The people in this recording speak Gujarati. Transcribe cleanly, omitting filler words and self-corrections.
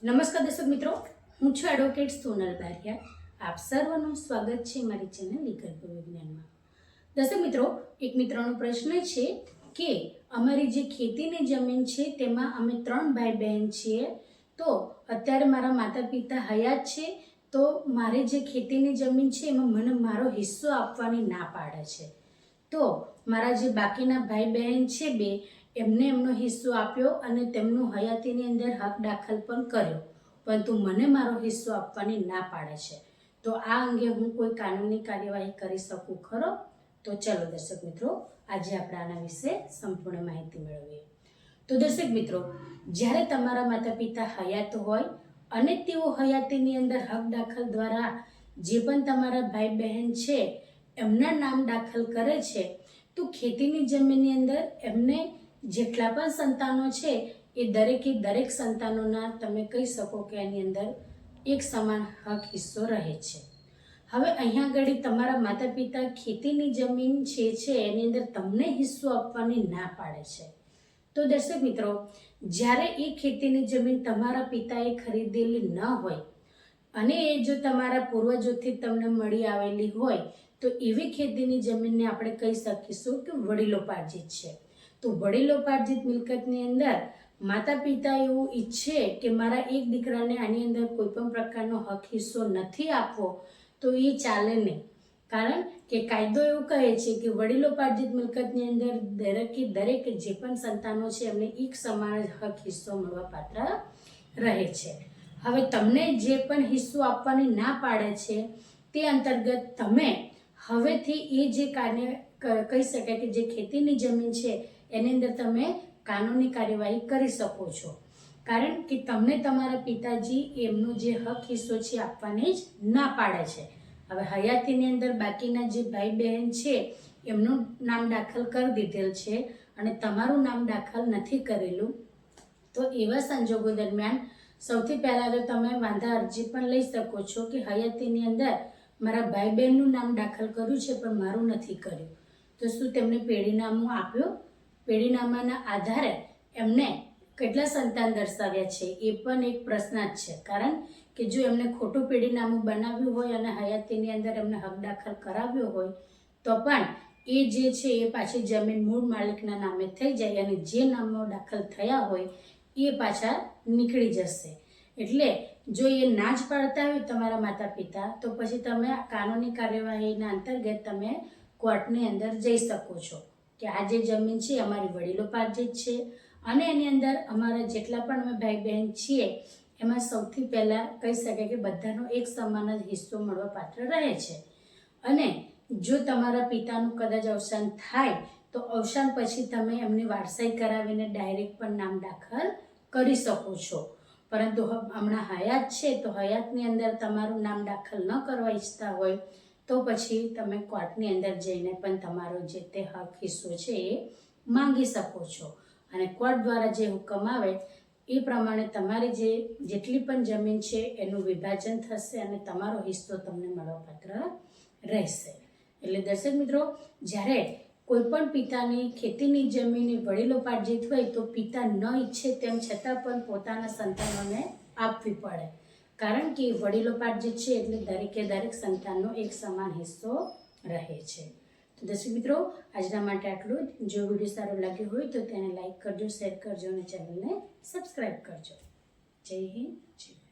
નમસ્કાર દર્શક મિત્રો, હું છું એડવોકેટ સોનલ બારિયા. આપ સર્વનું સ્વાગત છે મારી ચેનલ વિકલ્પ વિજ્ઞાનમાં. દર્શક મિત્રો, એક મિત્રનો પ્રશ્ન છે કે અમારી જે ખેતીની જમીન છે તેમાં અમે 3 ભાઈ બહેન છીએ. તો અત્યારે મારા માતા પિતા હયાત છે, તો મારી જે ખેતીની જમીન છે એમાં મને મારો હિસ્સો આપવાની ના પાડે છે. તો મારા જે બાકીના ભાઈ બહેન છે બે, એમને એમનો હિસ્સો આપ્યો અને તેમનું હયાતીની અંદર હક દાખલ પણ કર્યો, પરંતુ મને મારો હિસ્સો આપવાની ના પાડે છે. તો આ અંગે હું કોઈ કાનૂની કાર્યવાહી કરી શકું ખરો? તો ચલો દર્શક મિત્રો, આજે આપણે આના વિશે સંપૂર્ણ માહિતી મેળવીએ. તો દર્શક મિત્રો, જ્યારે તમારા માતા પિતા હયાત હોય અને તેઓ હયાતીની અંદર હક દાખલ દ્વારા જે પણ તમારા ભાઈ બહેન છે એમના નામ દાખલ કરે છે, તો ખેતીની જમીનની અંદર એમને જેટલા પણ સંતાનો છે એ દરેકે દરેક સંતાનોના તમે કહી શકો કે એની અંદર એક સમાન હક હિસ્સો રહે છે. હવે અહીંયા આગળ તમારા માતા પિતા ખેતીની જમીન છે એની અંદર તમને હિસ્સો આપવાની ના પાડે છે. તો દર્શક મિત્રો, જ્યારે એ ખેતીની જમીન તમારા પિતાએ ખરીદેલી ન હોય અને એ જો તમારા પૂર્વજોથી તમને મળી આવેલી હોય, તો એવી ખેતીની જમીનને આપણે કહી શકીશું કે વડીલોપાર્જિત છે. તો વડીલોપાર્જિત મિલકતની અંદર માતા પિતા એવું ઈચ્છે કે મારા એક દીકરાને આની અંદર કોઈ પણ પ્રકારનો હક હિસ્સો નથી આપવો, તો એ ચાલે નહીં. કારણ કે કાયદો એવું કહે છે કે વડીલોપાર્જિત મિલકતની અંદર દરેક જે પણ સંતાનો છે એમને એક સમાન હક હિસ્સો મળવા પાત્ર રહે છે. હવે તમને જે પણ હિસ્સો આપવાની ના પાડે છે તે અંતર્ગત તમે હવેથી એ જે કાર્ય કહી શકાય કે જે ખેતીની જમીન છે એની અંદર તમે કાનૂની કાર્યવાહી કરી શકો છો. કારણ કે તમને તમારા પિતાજી એમનો જે હક હિસ્સો છે આપવાની જ ના પાડે છે. હવે હયાતીની અંદર બાકીના જે ભાઈ બહેન છે એમનું નામ દાખલ કરી દીધેલ છે અને તમારું નામ દાખલ નથી કરેલું, તો એવા સંજોગો દરમિયાન સૌથી પહેલાં તો તમે વાંધા અરજી પણ લઈ શકો છો કે હયાતીની અંદર મારા ભાઈ બહેનનું નામ દાખલ કર્યું છે પણ મારું નથી કર્યું, તો શું તેમને પેઢીનામું આપ્યું? પેઢીનામાના આધારે એમને કેટલા સંતાન દર્શાવ્યા છે એ પણ એક પ્રશ્ન જ છે. કારણ કે જો એમને ખોટું પેઢીનામું બનાવ્યું હોય અને હયાતીની અંદર એમને હક દાખલ કરાવ્યો હોય તો પણ એ જે છે એ પાછી જમીન મૂળ માલિકના નામે થઈ જાય અને જે નામો દાખલ થયા હોય એ પાછા નીકળી જશે. એટલે જો એ ના જ પાડતા હોય તમારા માતા પિતા, તો પછી તમે કાનૂની કાર્યવાહીના અંતર્ગત તમે કોર્ટની અંદર જઈ શકો છો કે આ જે જમીન છે અમારી વડીલોપાર્જિત છે અને એની અંદર અમારા જેટલા પણ અમે ભાઈ બહેન છીએ એમાં સૌથી પહેલાં કહી શકાય કે બધાનો એક સમાન જ હિસ્સો મળવા પાત્ર રહે છે. અને જો તમારા પિતાનું કદાચ અવસાન થાય તો અવસાન પછી તમે એમની વારસાઈ કરાવીને ડાયરેક્ટ પણ નામ દાખલ કરી શકો છો. પરંતુ હમણાં હયાત છે તો હયાતની અંદર તમારું નામ દાખલ ન કરવા ઈચ્છતા હોય તો પછી તમે કોર્ટની અંદર જઈને પણ તમારો જે તે હક હિસ્સો છે એ માંગી શકો છો અને કોર્ટ દ્વારા જે હુકમ આવે એ પ્રમાણે તમારી જેટલી પણ જમીન છે એનું વિભાજન થશે અને તમારો હિસ્સો તમને મળવાપાત્ર રહેશે. એટલે દર્શક મિત્રો, જ્યારે કોઈ પણ પિતાની ખેતીની જમીન વડીલોપાર્જિત હોય તો પિતા ન ઈચ્છે તેમ છતાં પણ પોતાના સંતાનોને આપવી પડે. કારણ કે વડીલોપાર્જિત છે એટલે દરેકે દરેક સંતાનનો એક સમાન હિસ્સો રહે છે. તો દર્શક મિત્રો, આજના માટે આટલું જ. જો વિડીયો સારો લાગ્યો હોય તો તેને લાઈક કરજો, શેર કરજો અને ચેનલને સબસ્ક્રાઈબ કરજો. જય હિન્દ, જય ભારત.